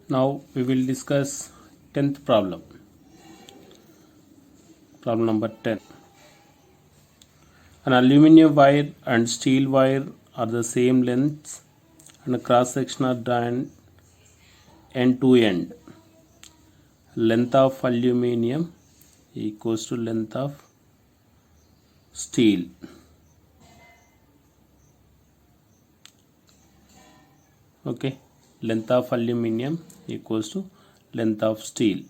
Now we will discuss 10th problem. Problem number 10. An aluminum wire and steel wire are the same length and cross section are done end to end. Length of aluminum equals to length of steel. Okay, length of aluminum equals to length of steel,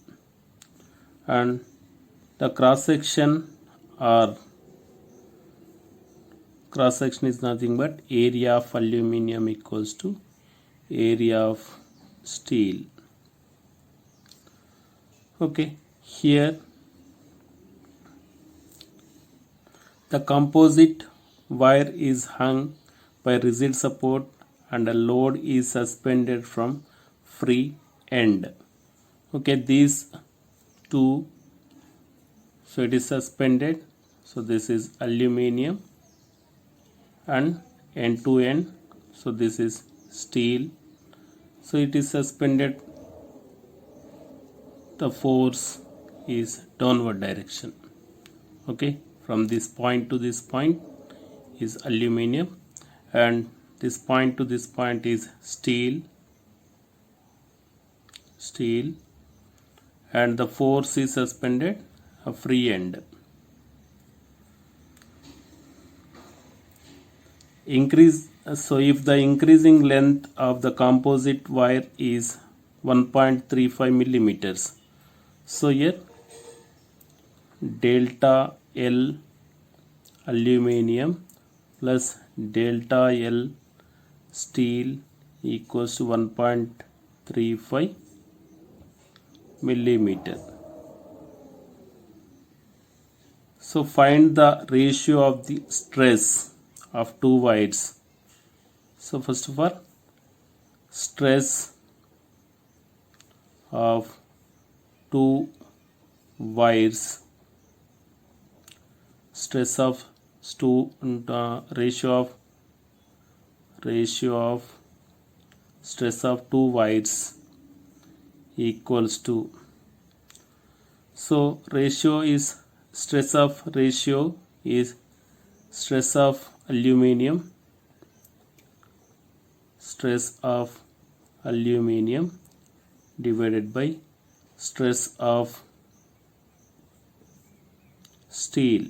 and the cross section is nothing but area of aluminum equals to area of steel. Okay, here the composite wire is hung by rigid support and a load is suspended from free end. Okay, these two, so it is suspended, so this is aluminum, and end to end, so this is steel, so it is suspended, the force is downward direction. Okay, from this point to this point is aluminum, and this point to this point is steel, and the force is suspended a free end. So if the increasing length of the composite wire is 1.35 millimeters, so here delta L aluminum plus delta L steel equals to 1.35 millimeter. So find the ratio of the stress of two wires. So first of all, stress of two wires, ratio of stress of two wires equals to, so ratio is stress of aluminum divided by stress of steel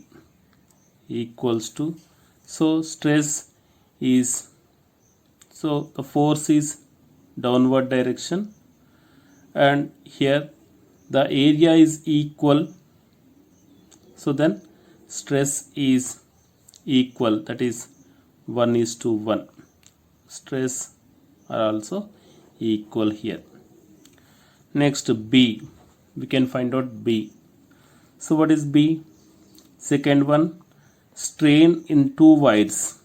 equals to, so stress is, so the force is downward direction, and here the area is equal, so then stress is equal, that is 1:1. Stress are also equal here. Next, B, we can find out B. So what is B? Second one, strain in two wires.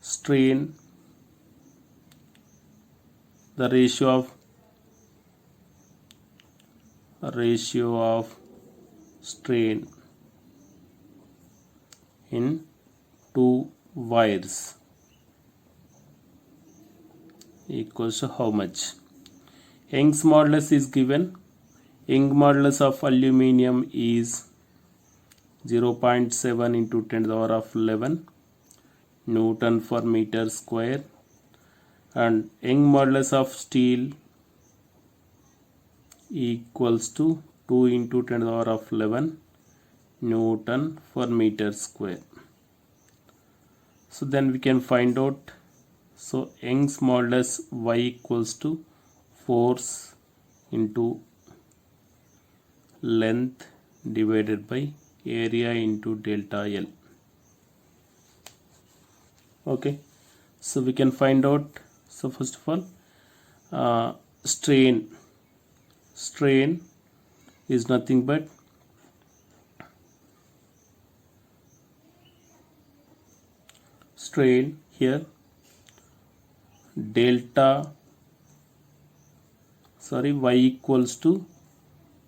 Strain, the ratio of strain in two wires equals to how much? Young's modulus is given. Young's modulus of aluminum is 0.7 into 10 to the power of 11 Newton per meter square, and Young's modulus of steel equals to 2 into 10 to the power of 11 Newton per meter square. So then we can find out, so Young's modulus Y equals to force into length divided by area into delta L. Okay, so we can find out, so first of all, strain is nothing but strain here Y equals to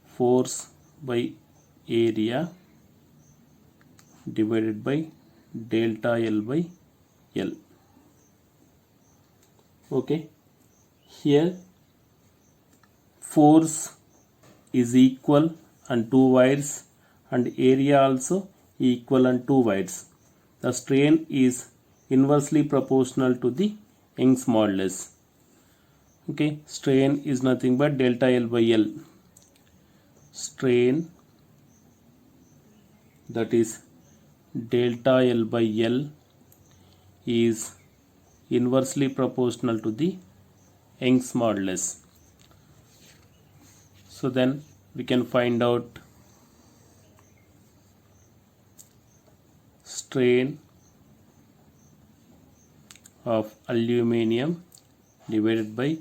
force by area divided by delta L by L. Okay, Here force is equal on two wires and area also equal on two wires. The strain is inversely proportional to the Young's modulus. Okay, strain is nothing but delta L by L. Strain, that is delta L by L, is inversely proportional to the Young's modulus. So then we can find out strain of aluminium divided by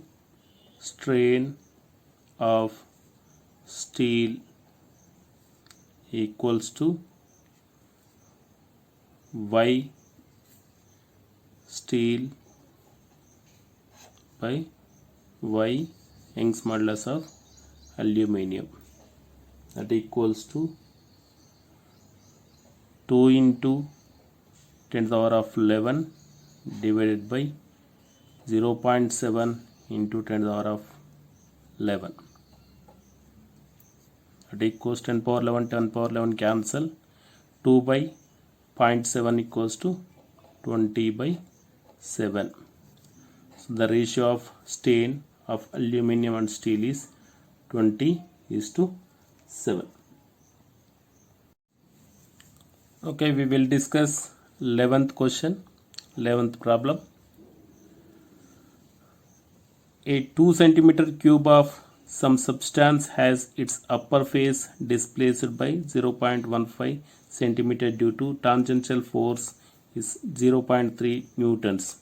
strain of steel equals to Y steel by Y Young's modulus of aluminium, that equals to 2 into 10 to the power of 11 divided by 0.7 into 10 to the power of 11, that equals 10 power 11, 10 power 11 cancel, 2 by 0.7 equals to 20 by 7. So the ratio of strain of aluminium and steel is 20:7. Okay, we will discuss 11th question, 11th problem. A 2 centimeter cube of some substance has its upper face displaced by 0.15 centimeter due to tangential force is 0.3 newtons.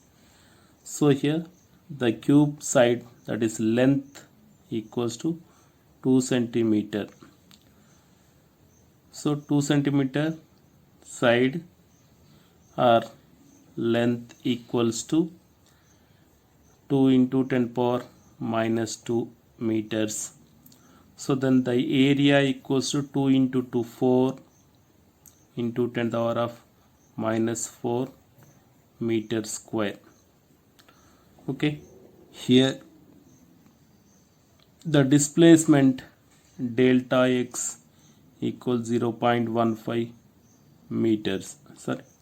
So here the cube side, that is length, equals to 2 centimeter. So 2 centimeter side or length equals to 2 into 10 power minus 2 meters. So then the area equals to 2 into 2, 4 into 10 to the power of minus 4 meter square. Okay, here the displacement delta x equals 0.15 meters,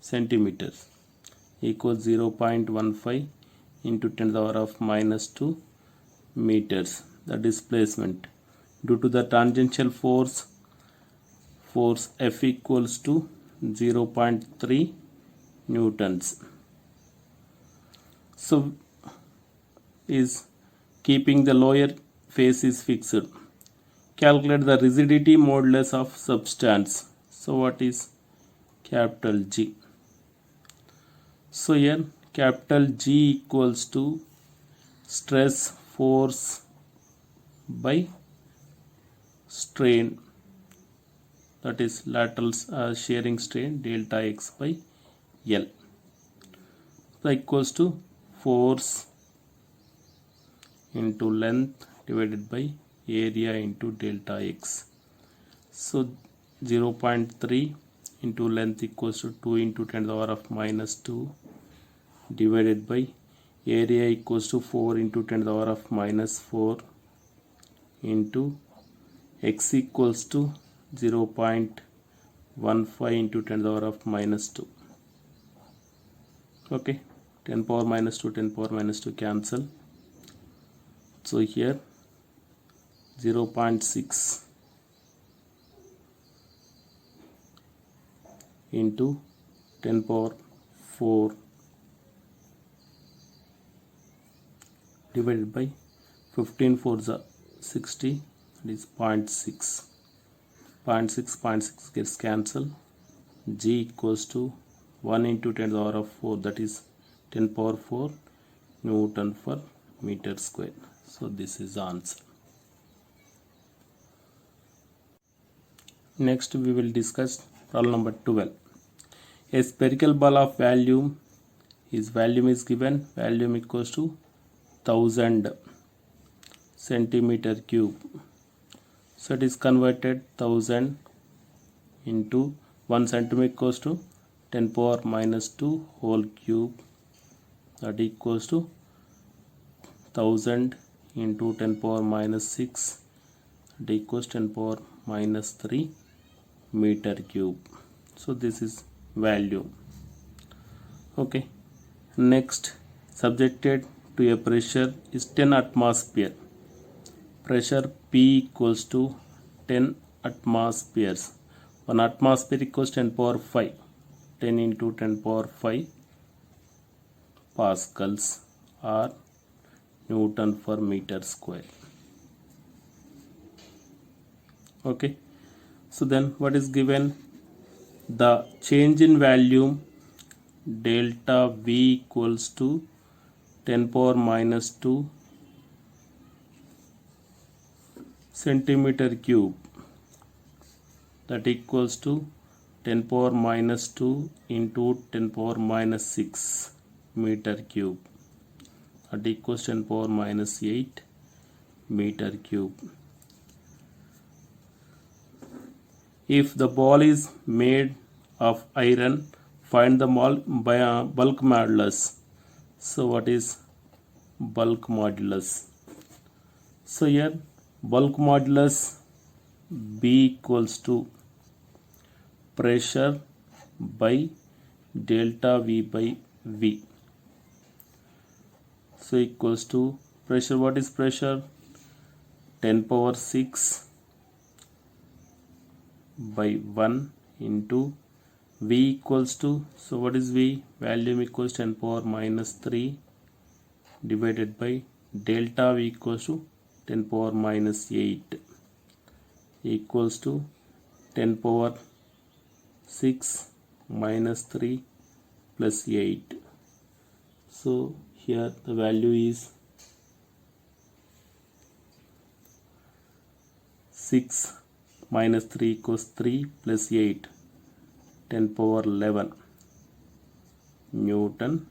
centimeters, equals 0.15 into 10 to the power of minus 2 meters. The displacement due to the tangential force F equals to 0.3 newtons. So is keeping the lower face is fixed. Calculate the rigidity modulus of substance. So what is capital G? So here capital G equals to stress force by strain, that is lateral shearing strain delta x by L. So equals to force into length divided by area into delta x. So 0.3 into length equals to 2 into 10 to the power of minus 2 divided by area equals to 4 into 10 to the power of minus 4 into x equals to 0.15 into 10 to the power of minus 2. Okay, 10 power minus 2, 10 power minus 2 cancel. So here 0.6 into 10 power 4 divided by 15 4s are 60, that is 0.6. 0.6 gets cancelled. G equals to 1 into 10 to the power of 4, that is 10 power 4 Newton per meter square. So this is the answer. Next we will discuss problem number 12. A spherical ball of volume is given, volume equals to 1000 centimeter cube. So it is converted 1000 into 1 centimeter equals to 10 power minus 2 whole cube, that equals to 1000 into 10 power minus 6 it equals 10 power minus 3 meter cube. So this is value. Okay, next, subjected to a pressure is 10 atmosphere. Pressure P equals to 10 atmospheres. 1 atmosphere equals 10 power 5. 10 into 10 power 5 pascals or Newton per meter square. Okay, so then what is given? The change in volume delta V equals to 10 power minus 2 centimeter cube, that equals to 10 power minus 2 into 10 power minus 6 meter cube, that equals 10 power minus 8 meter cube. If the ball is made of iron, find the bulk modulus. So what is bulk modulus? So here bulk modulus B equals to pressure by delta V by V. So equals to pressure, what is pressure? 10 power 6 by 1 into V equals to, so what is V? Volume equals 10 power minus 3 divided by delta V equals to 10 power minus 8 equals to 10 power 6 minus 3 plus 8. So here the value is 6 minus 3 equals 3 plus 8, 10 power 11 Newton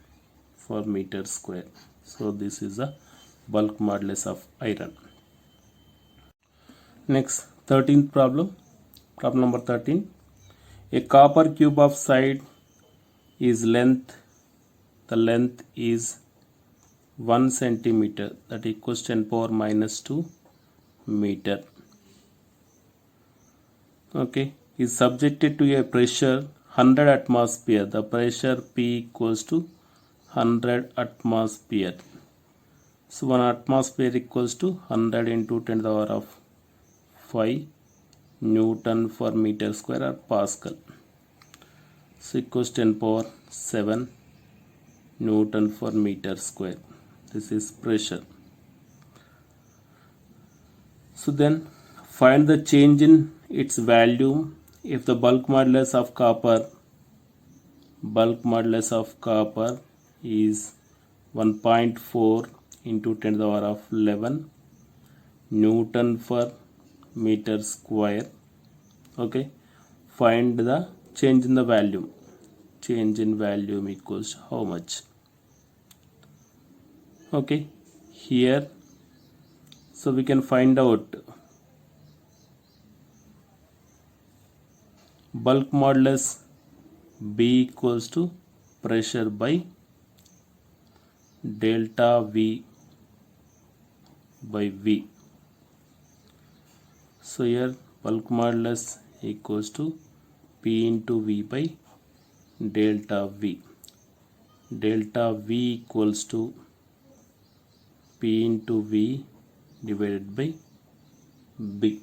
per meter square. So this is the bulk modulus of iron. Next, 13th problem. Problem number 13. A copper cube of side is length. The length is 1 centimeter, that equals 10 power minus 2 meter. Okay, is subjected to a pressure 100 atmosphere. The pressure P equals to 100 atmosphere. So 1 atmosphere equals to 100 into 10 to the power of 5 Newton per meter square or Pascal. So equals 10 power 7 Newton per meter square. This is pressure. So then find the change in its value if the bulk modulus of copper is 1.4 into 10 to the power of 11 Newton per meter square. Okay, find the change in the volume. Change in volume equals how much? Okay, here so we can find out bulk modulus B equals to pressure by delta V by V. So here bulk modulus equals to P into V by delta V. Delta V equals to P into V divided by B.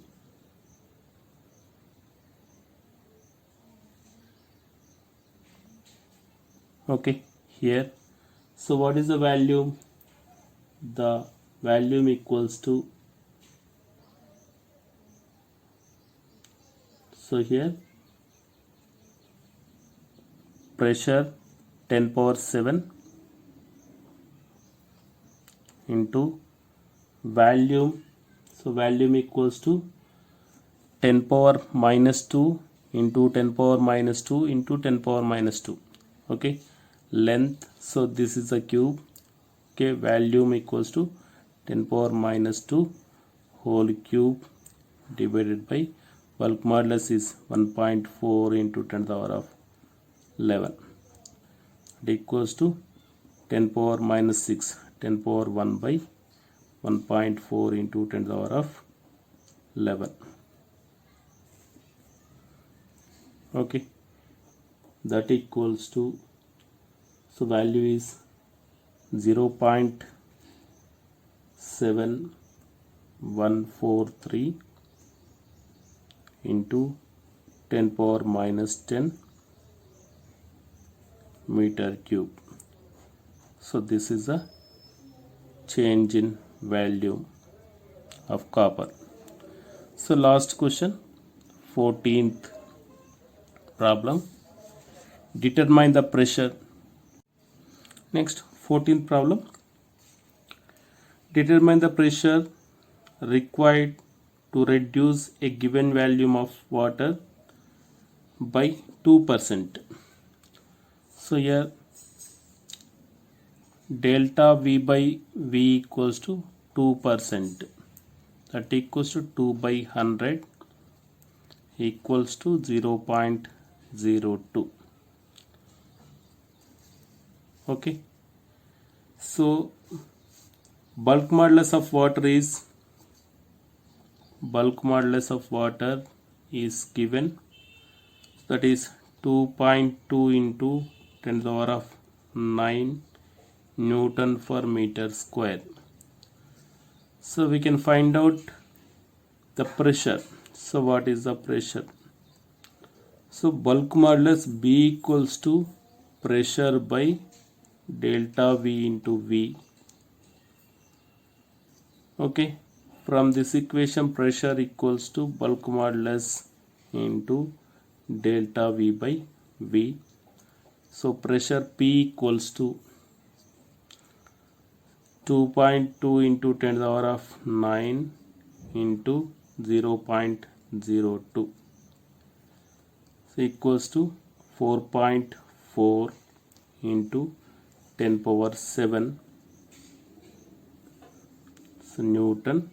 Okay, here so what is the value? The volume equals to, so here pressure 10 power 7 into volume, so volume equals to 10 power minus 2 into 10 power minus 2 into 10 power minus 2. Okay, length, so this is a cube. Okay, volume equals to 10 power minus 2 whole cube divided by bulk modulus is 1.4 into 10 to the power of 11. It equals to 10 power minus 6, 10 power 1 by 1.4 into 10 to the power of 11. Okay, that equals to, so value is 0.7143 into 10 power minus 10 meter cube. So this is a change in value of copper. So last question, 14th problem, determine the pressure. Next, 14th problem, determine the pressure required to reduce a given volume of water by 2%. So here delta V by V equals to 2%, that equals to 2 by 100 equals to 0.02. Okay, so bulk modulus of water is given, that is 2.2 into 10 to the power of 9 Newton per meter square. So we can find out the pressure. So what is the pressure? So bulk modulus B equals to pressure by delta V into V. Okay, from this equation pressure equals to bulk modulus into delta V by V. So pressure P equals to 2.2 into 10 to the power of 9 into 0.02, so equals to 4.4 into 10 power 7, so Newton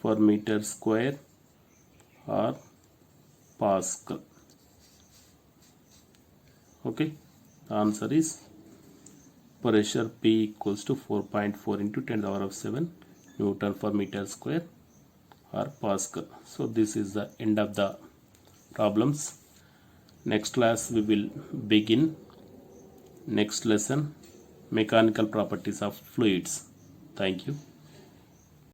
per meter square or Pascal. Okay, the answer is pressure P equals to 4.4 into 10 to the power of 7 Newton per meter square or Pascal. So this is the end of the problems. Next class we will begin next lesson, mechanical properties of fluids. Thank you.